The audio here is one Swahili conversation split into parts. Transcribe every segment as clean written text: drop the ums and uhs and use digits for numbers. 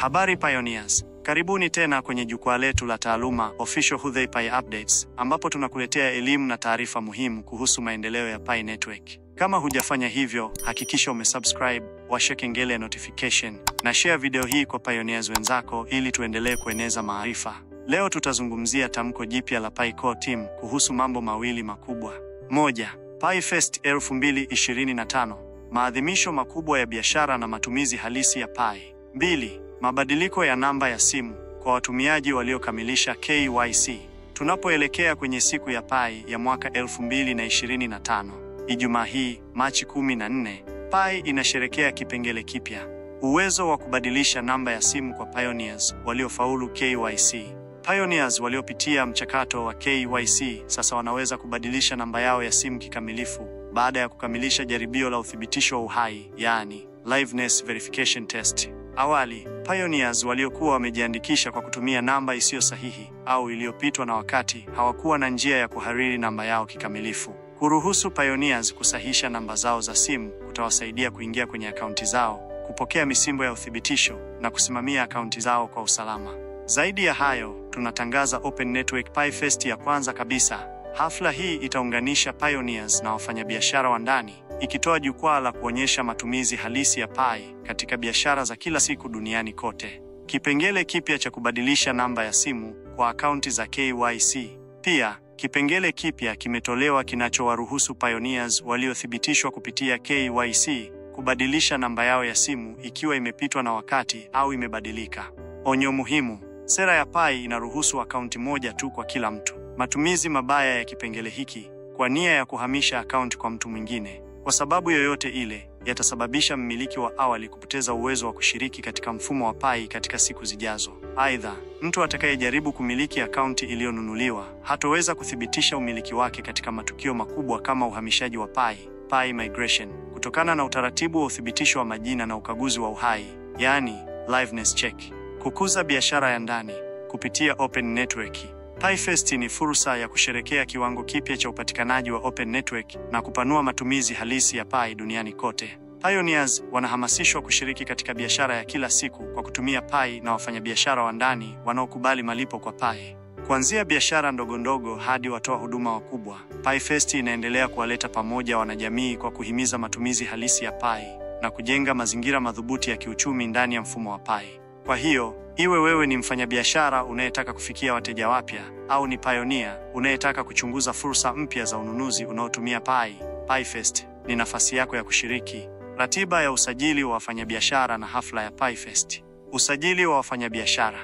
Habari Pioneers, karibuni tena kwenye jukwaa letu la taaluma Official Hudhey Pi Updates, ambapo tunakuletea elimu na taarifa muhimu kuhusu maendeleo ya Pi Network. Kama hujafanya hivyo, hakikisha umesubscribe, washa kengele ya notification na share video hii kwa pioneers wenzako ili tuendelee kueneza maarifa. Leo tutazungumzia tamko jipya la Pi Core Team kuhusu mambo mawili makubwa. 1. Pi Fest 2025, maadhimisho makubwa ya biashara na matumizi halisi ya Pi. 2. Mabadiliko ya namba ya simu kwa watumiaji waliokamilisha KYC. Tunapoelekea kwenye siku ya Pi ya mwaka 2025, Ijumaa hii, Machi 14, Pi inasherekea kipengele kipya: uwezo wa kubadilisha namba ya simu kwa pioneers waliofaulu KYC. Pioneers waliopitia mchakato wa KYC sasa wanaweza kubadilisha namba yao ya simu kikamilifu baada ya kukamilisha jaribio la uthibitisho wa uhai, yani liveness verification test. Awali, pioneers waliokuwa wamejiandikisha kwa kutumia namba isiyo sahihi au iliyopitwa na wakati hawakuwa na njia ya kuhariri namba yao kikamilifu. Kuruhusu pioneers kusahisha namba zao za simu kutawasaidia kuingia kwenye akaunti zao, kupokea misimbo ya uthibitisho na kusimamia akaunti zao kwa usalama. Zaidi ya hayo, tunatangaza Open Network Pi Fest ya kwanza kabisa. Hafla hii itaunganisha pioneers na wafanyabiashara wa ndani, ikitoa jukwaa la kuonyesha matumizi halisi ya Pi katika biashara za kila siku duniani kote. Kipengele kipya cha kubadilisha namba ya simu kwa akaunti za KYC. Pia, kipengele kipya kimetolewa kinachowaruhusu pioneers waliothibitishwa kupitia KYC kubadilisha namba yao ya simu ikiwa imepitwa na wakati au imebadilika. Onyo muhimu: sera ya Pi inaruhusu akaunti moja tu kwa kila mtu. Matumizi mabaya ya kipengele hiki kwa nia ya kuhamisha akaunti kwa mtu mwingine kwa sababu yoyote ile yatasababisha mmiliki wa awali kupoteza uwezo wa kushiriki katika mfumo wa Pi katika siku zijazo. Aidha, mtu atakayejaribu kumiliki akaunti iliyonunuliwa hatoweza kuthibitisha umiliki wake katika matukio makubwa kama uhamishaji wa Pi migration, kutokana na utaratibu wa uthibitisho wa majina na ukaguzi wa uhai, yani liveness check. Kukuza biashara ya ndani kupitia Open Network. Pi Fest ni fursa ya kusherekea kiwango kipya cha upatikanaji wa Open Network na kupanua matumizi halisi ya Pi duniani kote. Pioneers wanahamasishwa kushiriki katika biashara ya kila siku kwa kutumia Pi na wafanyabiashara wa ndani wanaokubali malipo kwa Pi. Kuanzia biashara ndogondogo hadi watoa huduma wakubwa, Pi Fest inaendelea kuwaleta pamoja wanajamii kwa kuhimiza matumizi halisi ya Pi na kujenga mazingira madhubuti ya kiuchumi ndani ya mfumo wa Pi. Kwa hiyo, iwe wewe ni mfanyabiashara unayetaka kufikia wateja wapya au ni pioneer unayetaka kuchunguza fursa mpya za ununuzi unaotumia Pi, Pi Fest ni nafasi yako ya kushiriki. Ratiba ya usajili wa wafanyabiashara na hafla ya Pi Fest. Usajili wa wafanyabiashara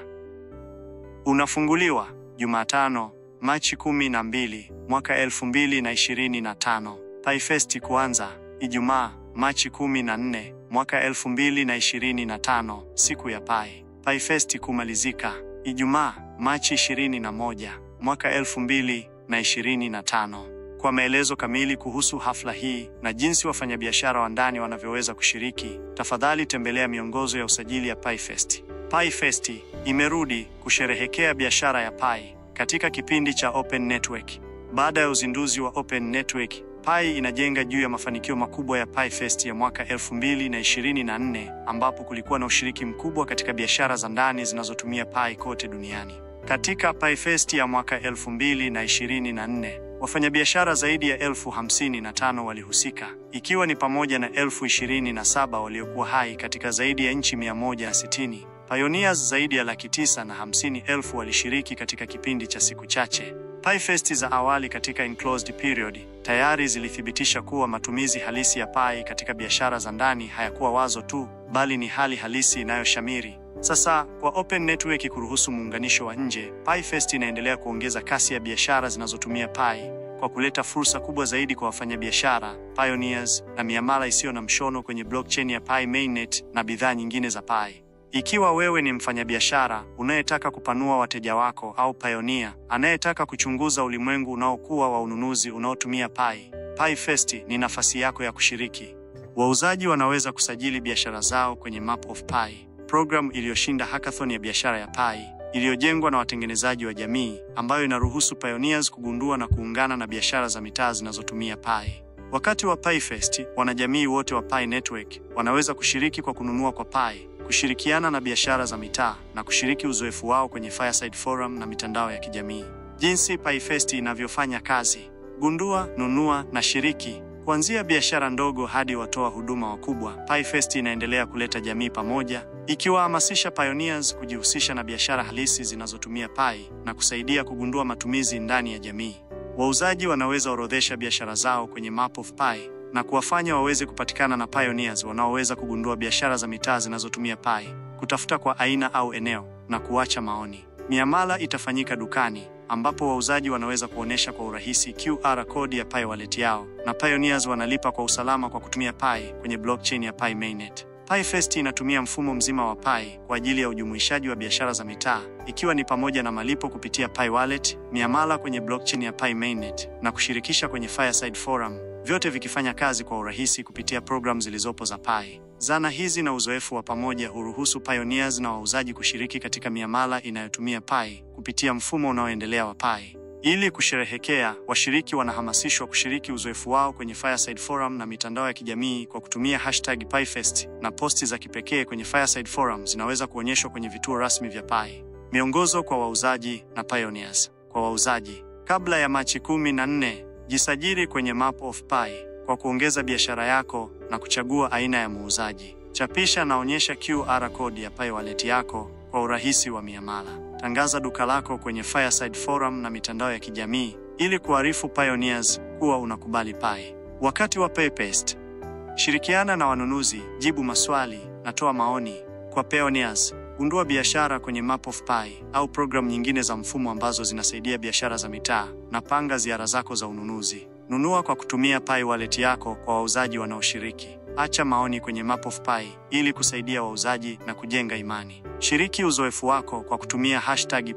unafunguliwa Jumatano, Machi 12, mwaka 2025. Pi Fest kuanza Ijumaa, Machi 14, mwaka 2025, siku ya Pi. Pi Fest kumalizika Ijumaa, Machi 21, mwaka 2025. Kwa maelezo kamili kuhusu hafla hii na jinsi wafanyabiashara wa ndani wanavyoweza kushiriki, tafadhali tembelea miongozo ya usajili ya Pi Fest. Pi Fest imerudi kusherehekea biashara ya Pi katika kipindi cha Open Network. Baada ya uzinduzi wa Open Network, Pi inajenga juu ya mafanikio makubwa ya Pi Fest ya mwaka 2024, ambapo kulikuwa na ushiriki mkubwa katika biashara za ndani zinazotumia Pi kote duniani. Katika Pi Fest ya mwaka 2024, wafanyabiashara zaidi ya 55,000 walihusika, ikiwa ni pamoja na 27,000 waliokuwa hai katika zaidi ya nchi 160. Pioneers zaidi ya 950,000 walishiriki katika kipindi cha siku chache. Pi Fest za awali katika enclosed period tayari zilithibitisha kuwa matumizi halisi ya Pi katika biashara za ndani hayakuwa wazo tu, bali ni hali halisi inayoshamiri. Sasa, kwa Open Network kuruhusu muunganisho wa nje, Pi Fest inaendelea kuongeza kasi ya biashara zinazotumia Pi kwa kuleta fursa kubwa zaidi kwa wafanyabiashara, pioneers na miamala isiyo na mshono kwenye blockchain ya Pi Mainnet na bidhaa nyingine za Pi. Ikiwa wewe ni mfanyabiashara unayetaka kupanua wateja wako au pioneer anayetaka kuchunguza ulimwengu unaokuwa wa ununuzi unaotumia Pi, Pi Fest ni nafasi yako ya kushiriki. Wauzaji wanaweza kusajili biashara zao kwenye Map of Pi, program iliyoshinda hackathon ya biashara ya Pi, iliyojengwa na watengenezaji wa jamii, ambayo inaruhusu pioneers kugundua na kuungana na biashara za mitaa zinazotumia Pi. Wakati wa Pi Fest, wanajamii wote wa Pi Network wanaweza kushiriki kwa kununua kwa Pi kushirikiana na biashara za mitaa na kushiriki uzoefu wao kwenye Fireside Forum na mitandao ya kijamii. Jinsi PieFest inavyofanya kazi: gundua, nunua na shiriki. Kuanzia biashara ndogo hadi watoa huduma wakubwa, PieFest inaendelea kuleta jamii pamoja, ikiwahamasisha pioneers kujihusisha na biashara halisi zinazotumia Pi na kusaidia kugundua matumizi ndani ya jamii. Wauzaji wanaweza orodhesha biashara zao kwenye Map of Pi na kuwafanya waweze kupatikana na pioneers wanaoweza kugundua biashara za mitaa zinazotumia Pi, kutafuta kwa aina au eneo na kuacha maoni. Miamala itafanyika dukani, ambapo wauzaji wanaweza kuonesha kwa urahisi QR code ya Pi wallet yao na pioneers wanalipa kwa usalama kwa kutumia Pi kwenye blockchain ya Pi Mainnet. PieFest inatumia mfumo mzima wa Pi kwa ajili ya ujumuishaji wa biashara za mitaa, ikiwa ni pamoja na malipo kupitia Pi Wallet, miamala kwenye blockchain ya Pi Mainnet na kushirikisha kwenye Fireside Forum, vyote vikifanya kazi kwa urahisi kupitia programu zilizopo za Pi. Zana hizi na uzoefu wa pamoja huruhusu pioneers na wauzaji kushiriki katika miamala inayotumia Pi kupitia mfumo unaoendelea wa Pi. Ili kusherehekea, washiriki wanahamasishwa kushiriki uzoefu wao kwenye Fireside Forum na mitandao ya kijamii kwa kutumia #PieFest, na posti za kipekee kwenye Fireside Forum zinaweza kuonyeshwa kwenye vituo rasmi vya Pi. Miongozo kwa wauzaji na pioneers. Kwa wauzaji, kabla ya Machi 14, jisajili kwenye Map of Pi kwa kuongeza biashara yako na kuchagua aina ya muuzaji. Chapisha na onyesha QR code ya Pi wallet yako kwa urahisi wa miamala. Tangaza duka lako kwenye Fireside Forum na mitandao ya kijamii ili kuarifu pioneers kuwa unakubali Pi. Wakati wa PieFest, shirikiana na wanunuzi, jibu maswali na toa maoni. Kwa pioneers, gundua biashara kwenye Map of Pi au programu nyingine za mfumo ambazo zinasaidia biashara za mitaa, na panga ziara zako za ununuzi. Nunua kwa kutumia Pi wallet yako kwa wauzaji wanaoshiriki. Acha maoni kwenye Map of Pi ili kusaidia wauzaji na kujenga imani. Shiriki uzoefu wako kwa kutumia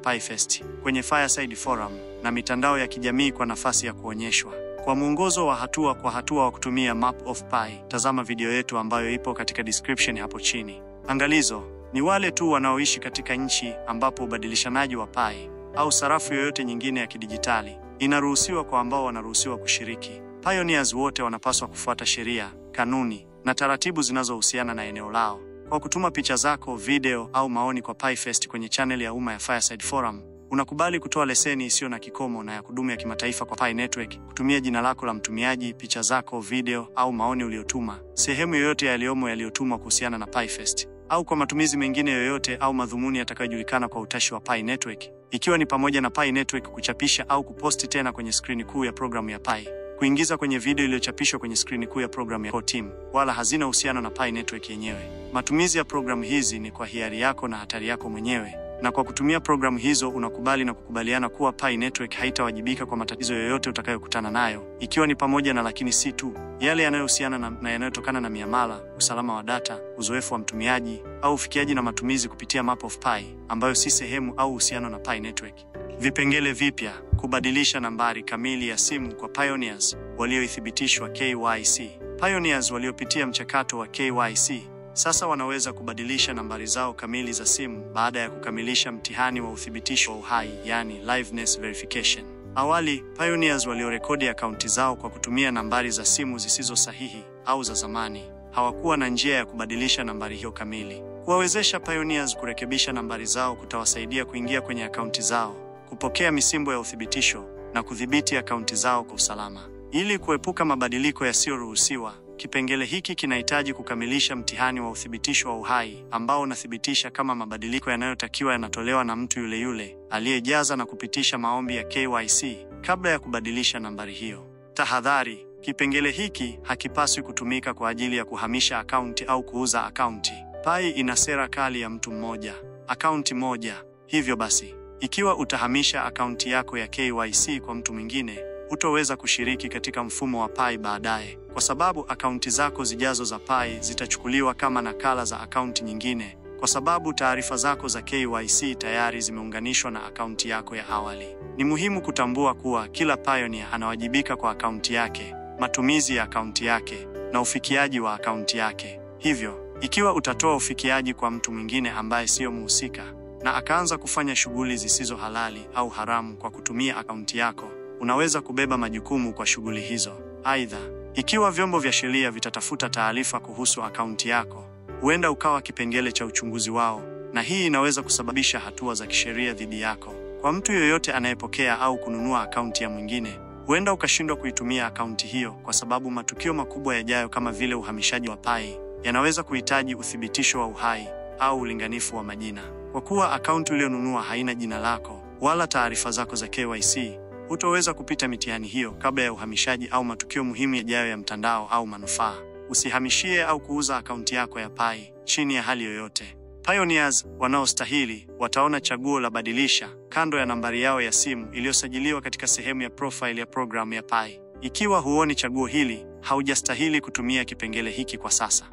#PieFest kwenye Fireside Forum na mitandao ya kijamii kwa nafasi ya kuonyeshwa. Kwa mwongozo wa hatua kwa hatua wa kutumia Map of Pi, tazama video yetu ambayo ipo katika description hapo chini. Angalizo: ni wale tu wanaoishi katika nchi ambapo ubadilishanaji wa Pi au sarafu yoyote nyingine ya kidijitali inaruhusiwa kwa ambao wanaruhusiwa kushiriki. Pioneers wote wanapaswa kufuata sheria, kanuni na taratibu zinazohusiana na eneo lao. Kwa kutuma picha zako, video au maoni kwa PieFest kwenye channel ya umma ya Fireside Forum, unakubali kutoa leseni isiyo na kikomo na ya kudumu ya kimataifa kwa Pi Network kutumia jina lako la mtumiaji, picha zako, video au maoni uliotuma, sehemu yoyote yaliyotumwa kuhusiana na PieFest, au kwa matumizi mengine yoyote au madhumuni yatakayojulikana kwa utashi wa Pi Network, ikiwa ni pamoja na Pi Network kuchapisha au kuposti tena kwenye skrini kuu ya programu ya Pi, kuingiza kwenye video iliyochapishwa kwenye skrini kuu ya programu ya Core Team, wala hazina uhusiano na Pi Network yenyewe. Matumizi ya programu hizi ni kwa hiari yako na hatari yako mwenyewe, na kwa kutumia programu hizo unakubali na kukubaliana kuwa Pi Network haitawajibika kwa matatizo yoyote utakayokutana nayo, ikiwa ni pamoja na, lakini si tu, yale yanayohusiana na yanayotokana na miamala, usalama wa data, uzoefu wa mtumiaji au ufikiaji na matumizi kupitia Map of Pi ambayo si sehemu au uhusiano na Pi Network. Vipengele vipya: kubadilisha nambari kamili ya simu kwa pioneers walioithibitishwa KYC. Pioneers waliopitia mchakato wa KYC sasa wanaweza kubadilisha nambari zao kamili za simu baada ya kukamilisha mtihani wa uthibitisho wa uhai, yani liveness verification. Awali, pioneers waliorekodi akaunti zao kwa kutumia nambari za simu zisizo sahihi au za zamani hawakuwa na njia ya kubadilisha nambari hiyo kamili. Kuwawezesha pioneers kurekebisha nambari zao kutawasaidia kuingia kwenye akaunti zao, kupokea misimbo ya uthibitisho na kudhibiti akaunti zao kwa usalama. Ili kuepuka mabadiliko yasiyoruhusiwa, kipengele hiki kinahitaji kukamilisha mtihani wa uthibitisho wa uhai ambao unathibitisha kama mabadiliko yanayotakiwa yanatolewa na mtu yule yule aliyejaza na kupitisha maombi ya KYC kabla ya kubadilisha nambari hiyo. Tahadhari: kipengele hiki hakipaswi kutumika kwa ajili ya kuhamisha akaunti au kuuza akaunti. Pi ina sera kali ya mtu mmoja, akaunti moja. Hivyo basi, ikiwa utahamisha akaunti yako ya KYC kwa mtu mwingine, hutoweza kushiriki katika mfumo wa Pi baadaye, kwa sababu akaunti zako zijazo za Pi zitachukuliwa kama nakala za akaunti nyingine, kwa sababu taarifa zako za KYC tayari zimeunganishwa na akaunti yako ya awali. Ni muhimu kutambua kuwa kila pioneer anawajibika kwa akaunti yake, matumizi ya akaunti yake na ufikiaji wa akaunti yake. Hivyo, ikiwa utatoa ufikiaji kwa mtu mwingine ambaye sio mhusika na akaanza kufanya shughuli zisizo halali au haramu kwa kutumia akaunti yako, unaweza kubeba majukumu kwa shughuli hizo. Aidha, ikiwa vyombo vya sheria vitatafuta taarifa kuhusu akaunti yako, huenda ukawa kipengele cha uchunguzi wao, na hii inaweza kusababisha hatua za kisheria dhidi yako. Kwa mtu yoyote anayepokea au kununua akaunti ya mwingine, huenda ukashindwa kuitumia akaunti hiyo kwa sababu matukio makubwa yajayo kama vile uhamishaji wa Pi yanaweza kuhitaji uthibitisho wa uhai au ulinganifu wa majina. Kwa kuwa akaunti uliyonunua haina jina lako wala taarifa zako za KYC, hutoweza kupita mitihani hiyo kabla ya uhamishaji au matukio muhimu yajayo ya mtandao au manufaa. Usihamishie au kuuza akaunti yako ya Pi chini ya hali yoyote. Pioneers wanaostahili wataona chaguo la badilisha kando ya nambari yao ya simu iliyosajiliwa katika sehemu ya profile ya programu ya Pi. Ikiwa huoni chaguo hili, haujastahili kutumia kipengele hiki kwa sasa.